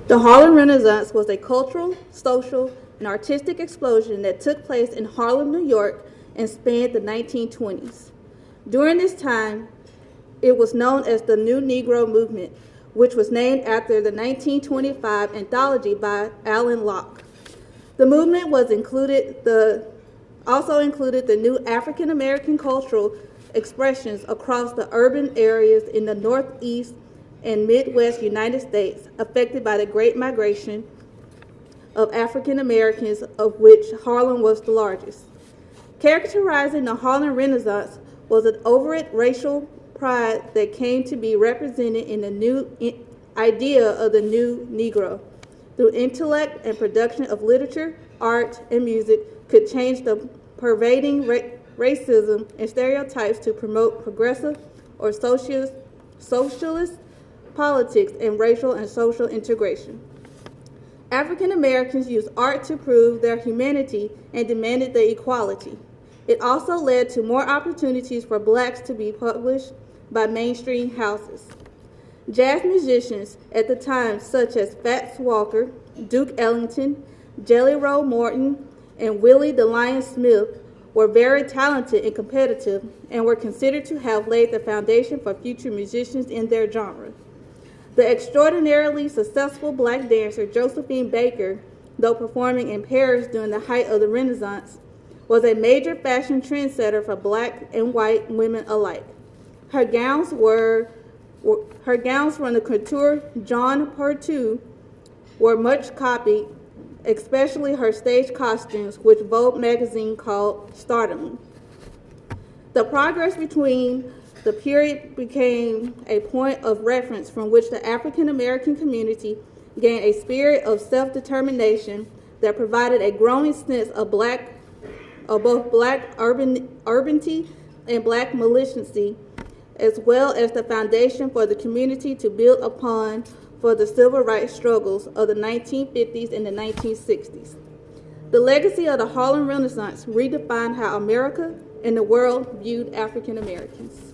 The Harlem Renaissance was a cultural, social, and artistic explosion that took place in Harlem, New York, and spanned the 1920s. During this time, it was known as the New Negro Movement, which was named after the 1925 anthology by Alan Locke. The movement also included the new African American cultural expressions across the urban areas in the Northeast and Midwest United States affected by the Great Migration of African Americans, of which Harlem was the largest. Characterizing the Harlem Renaissance was an overt racial pride that came to be represented in the new idea of the new Negro. Through intellect and production of literature, art, and music could change the pervading racism and stereotypes to promote progressive or socialist politics and racial and social integration. African Americans used art to prove their humanity and demanded the equality. It also led to more opportunities for blacks to be published by mainstream houses. Jazz musicians at the time, such as Fats Walker, Duke Ellington, Jelly Roll Morton, and Willie the Lion Smith, were very talented and competitive and were considered to have laid the foundation for future musicians in their genre. The extraordinarily successful black dancer Josephine Baker, though performing in Paris during the height of the Renaissance, was a major fashion trendsetter for black and white women alike. Her gowns from the couture Jean Pertu were much copied, especially her stage costumes, which Vogue magazine called startling. The progress between the period became a point of reference from which the African American community gained a spirit of self-determination that provided a growing sense of both black urbanity and black militancy, as well as the foundation for the community to build upon for the civil rights struggles of the 1950s and the 1960s. The legacy of the Harlem Renaissance redefined how America and the world viewed African Americans.